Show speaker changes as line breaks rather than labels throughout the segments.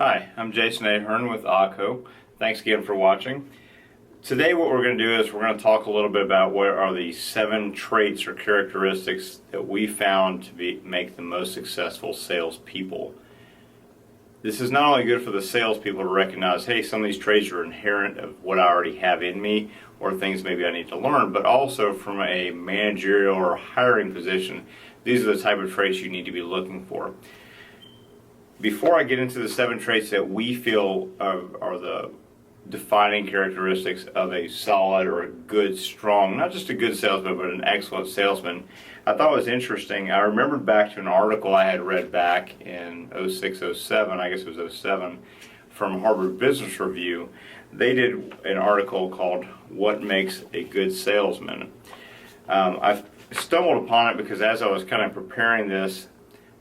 Hi, I'm Jason Ahern with ACO. Thanks again for watching. Today what we're going to do is we're going to talk a little bit about what are the 7 traits or characteristics that we found to make the most successful salespeople. This is not only good for the salespeople to recognize, hey, some of these traits are inherent of what I already have in me or things maybe I need to learn, but also from a managerial or hiring position, these are the type of traits you need to be looking for. Before I get into the 7 traits that we feel are the defining characteristics of a solid or a good, strong, not just a good salesman, but an excellent salesman, I thought it was interesting. I remembered back to an article I had read back in 06, 07, I guess it was 07, from Harvard Business Review. They did an article called What Makes a Good Salesman. I stumbled upon it because as I was kind of preparing this,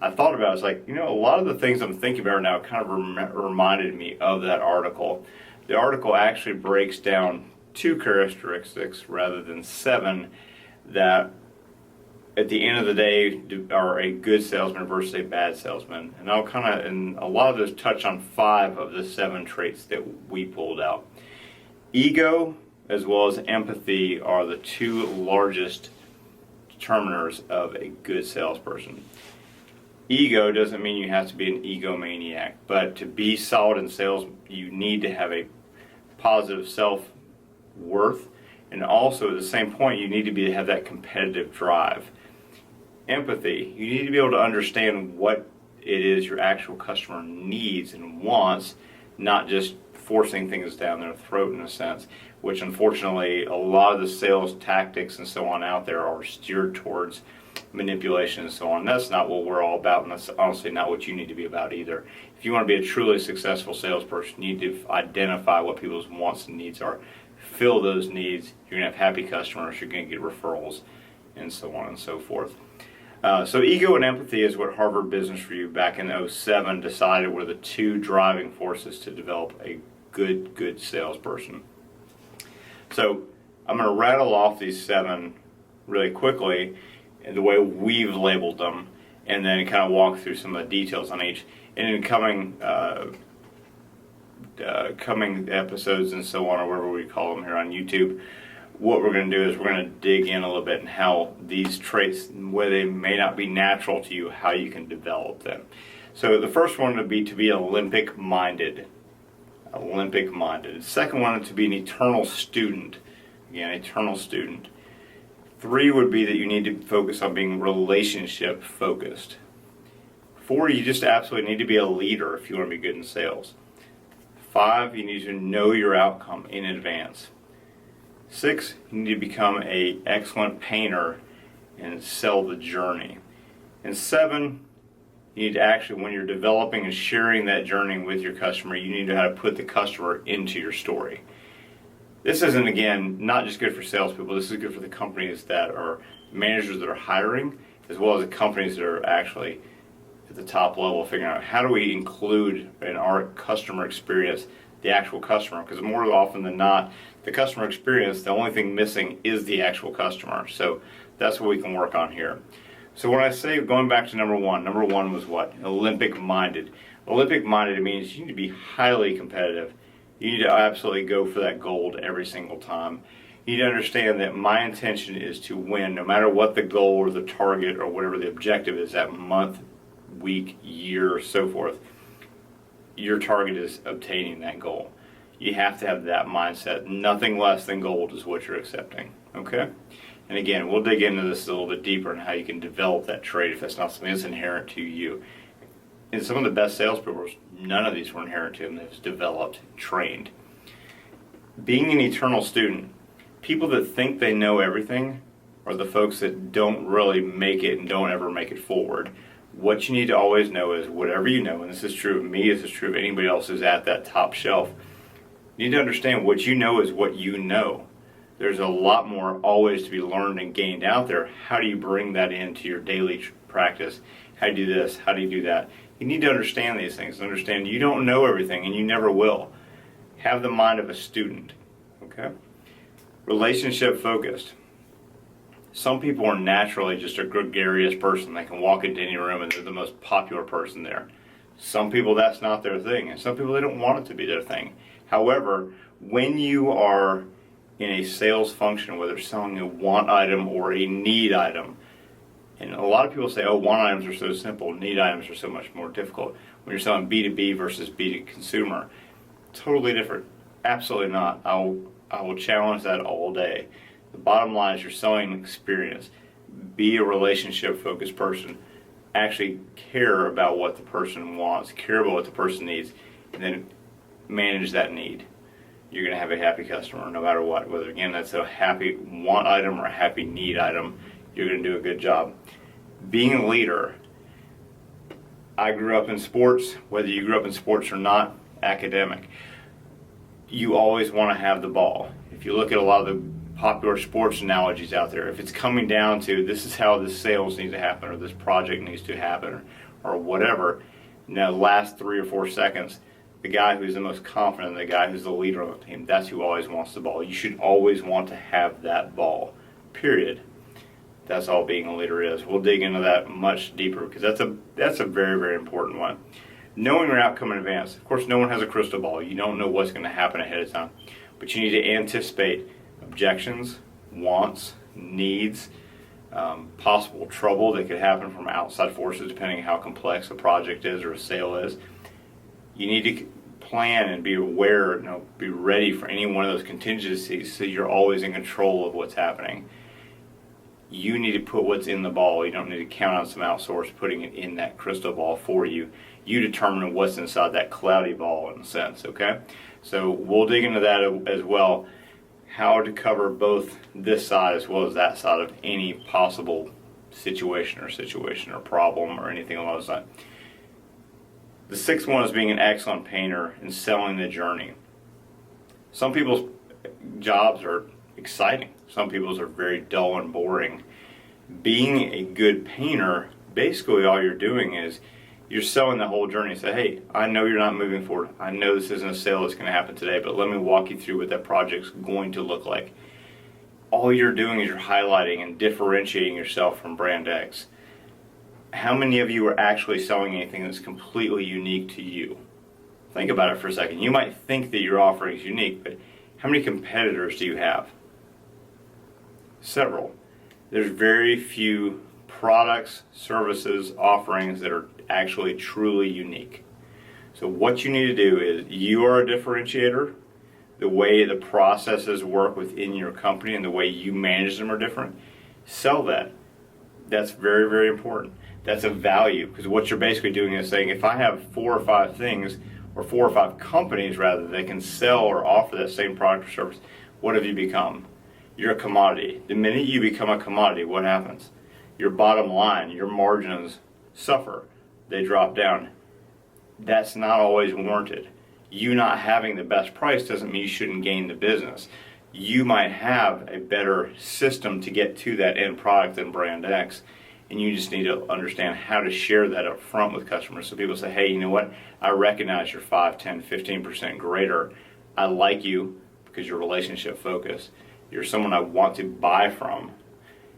I thought about it. It's like, a lot of the things I'm thinking about now kind of reminded me of that article. The article actually breaks down 2 characteristics rather than 7 that at the end of the day are a good salesman versus a bad salesman. And and a lot of those touch on 5 of the 7 traits that we pulled out. Ego as well as empathy are the 2 largest determiners of a good salesperson. Ego doesn't mean you have to be an egomaniac, but to be solid in sales, you need to have a positive self-worth, and also at the same point, you need to have that competitive drive. Empathy, you need to be able to understand what it is your actual customer needs and wants, not just forcing things down their throat in a sense, which unfortunately a lot of the sales tactics and so on out there are steered towards manipulation and so on. That's not what we're all about, and that's honestly not what you need to be about either. If you want to be a truly successful salesperson, you need to identify what people's wants and needs are, fill those needs, you're going to have happy customers, you're going to get referrals, and so on and so forth. So ego and empathy is what Harvard Business Review back in 07 decided were the 2 driving forces to develop a good salesperson. So I'm going to rattle off these 7 really quickly and the way we've labeled them, and then kind of walk through some of the details on each. And in coming episodes and so on, or whatever we call them here on YouTube, what we're going to do is we're going to dig in a little bit and how these traits, where they may not be natural to you, how you can develop them. So the first one would be to be Olympic-minded. Olympic-minded. The second one to be an eternal student. Again, eternal student. 3 would be that you need to focus on being relationship focused. 4, you just absolutely need to be a leader if you want to be good in sales. 5, you need to know your outcome in advance. 6, you need to become an excellent painter and sell the journey. And 7, you need to actually, when you're developing and sharing that journey with your customer, you need to know how to put the customer into your story. This isn't, again, not just good for salespeople. This is good for the companies that are managers that are hiring, as well as the companies that are actually at the top level, figuring out how do we include in our customer experience the actual customer. Because more often than not, the customer experience, the only thing missing is the actual customer. So that's what we can work on here. So when I say, going back to number 1 was what? Olympic-minded. Olympic-minded means you need to be highly competitive. You need to absolutely go for that gold every single time. You need to understand that my intention is to win, no matter what the goal or the target or whatever the objective is that month, week, year, so forth. Your target is obtaining that goal. You have to have that mindset. Nothing less than gold is what you're accepting. Okay? And again, we'll dig into this a little bit deeper and how you can develop that trait if that's not something that's inherent to you. And some of the best salespeople, none of these were inherent to them. It was developed, trained. Being an eternal student, people that think they know everything are the folks that don't really make it and don't ever make it forward. What you need to always know is whatever you know, and this is true of me, this is true of anybody else who's at that top shelf, you need to understand what you know is what you know. There's a lot more always to be learned and gained out there. How do you bring that into your daily practice? How do you do this? How do you do that? You need to understand these things. Understand you don't know everything, and you never will. Have the mind of a student. Okay? Relationship focused. Some people are naturally just a gregarious person. They can walk into any room and they're the most popular person there. Some people that's not their thing, and some people they don't want it to be their thing. However, when you are in a sales function, whether it's selling a want item or a need item, and a lot of people say, oh, want items are so simple, need items are so much more difficult. When you're selling B2B versus B2 consumer, totally different. Absolutely not. I will challenge that all day. The bottom line is you're selling an experience. Be a relationship-focused person. Actually care about what the person wants, care about what the person needs, and then manage that need. You're going to have a happy customer no matter what. Whether, again, that's a happy want item or a happy need item, you're going to do a good job. Being a leader. I grew up in sports. Whether you grew up in sports or not, academic. You always want to have the ball. If you look at a lot of the popular sports analogies out there, if it's coming down to this is how this sales needs to happen or this project needs to happen or whatever, now the last 3 or 4 seconds, the guy who's the most confident, the guy who's the leader on the team, that's who always wants the ball. You should always want to have that ball, period. That's all being a leader is. We'll dig into that much deeper because that's a very, very important one. Knowing your outcome in advance. Of course, no one has a crystal ball. You don't know what's going to happen ahead of time. But you need to anticipate objections, wants, needs, possible trouble that could happen from outside forces depending on how complex a project is or a sale is. You need to plan and be aware, be ready for any one of those contingencies so you're always in control of what's happening. You need to put what's in the ball. You don't need to count on some outsource putting it in that crystal ball for you. You determine what's inside that cloudy ball in a sense, okay? So we'll dig into that as well, how to cover both this side as well as that side of any possible situation or problem or anything along those lines. The sixth one is being an excellent painter and selling the journey. Some people's jobs are exciting. Some people's are very dull and boring. Being a good painter, basically all you're doing is you're selling the whole journey. Say, hey, I know you're not moving forward. I know this isn't a sale that's going to happen today, but let me walk you through what that project's going to look like. All you're doing is you're highlighting and differentiating yourself from brand X. How many of you are actually selling anything that's completely unique to you? Think about it for a second. You might think that your offering is unique, but how many competitors do you have? Several. There's very few products, services, offerings that are actually truly unique. So what you need to do is you are a differentiator. The way the processes work within your company and the way you manage them are different. Sell that. That's very, very important. That's a value because what you're basically doing is saying if I have 4 or 5 things or 4 or 5 companies rather that can sell or offer that same product or service, what have you become? You're a commodity. The minute you become a commodity, what happens? Your bottom line, your margins suffer. They drop down. That's not always warranted. You not having the best price doesn't mean you shouldn't gain the business. You might have a better system to get to that end product than brand X, and you just need to understand how to share that up front with customers. So people say, hey, you know what? I recognize you're 5, 10, 15% greater. I like you because you're relationship focused. You're someone I want to buy from.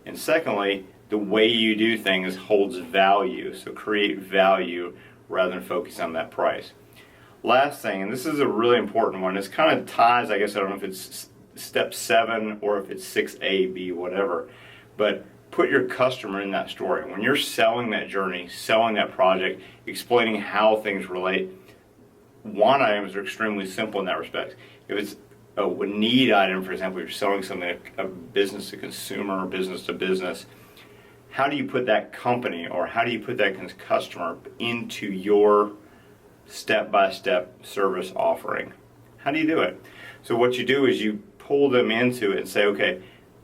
And secondly, the way you do things holds value. So create value rather than focus on that price. Last thing, and this is a really important one, this kind of ties, I guess, I don't know if it's step 7 or if it's 6A, B, whatever, but put your customer in that story. When you're selling that journey, selling that project, explaining how things relate, want items are extremely simple in that respect. If it's a need item, for example, you're selling something, a business to consumer or business to business, how do you put that company or how do you put that customer into your step-by-step service offering? How do you do it? So what you do is you pull them into it and say, okay,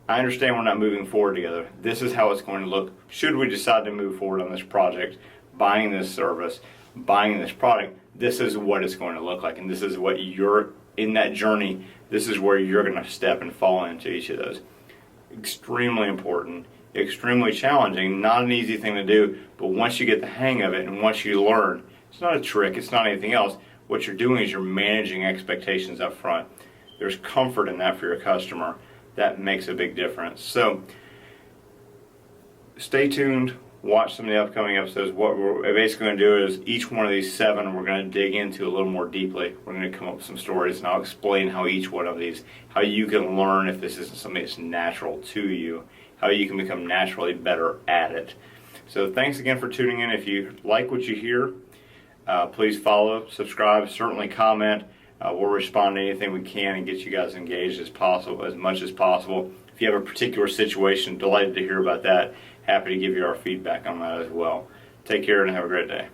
I understand we're not moving forward together. This is how it's going to look. Should we decide to move forward on this project, buying this service, buying this product, this is what it's going to look like. And this is what you're in that journey. This is where you're going to step and fall into each of those. Extremely important, extremely challenging, not an easy thing to do, but once you get the hang of it and once you learn, it's not a trick, it's not anything else. What you're doing is you're managing expectations up front. There's comfort in that for your customer. That makes a big difference. So stay tuned. watch some of the upcoming episodes. What we're basically going to do is each one of these 7 we're going to dig into a little more deeply. We're going to come up with some stories, and I'll explain how each one of these, how you can learn if this isn't something that's natural to you, how you can become naturally better at it. So thanks again for tuning in. If you like what you hear, please follow, subscribe, certainly comment. We'll respond to anything we can and get you guys engaged as possible, as much as possible. If you have a particular situation, delighted to hear about that. Happy to give you our feedback on that as well. Take care and have a great day.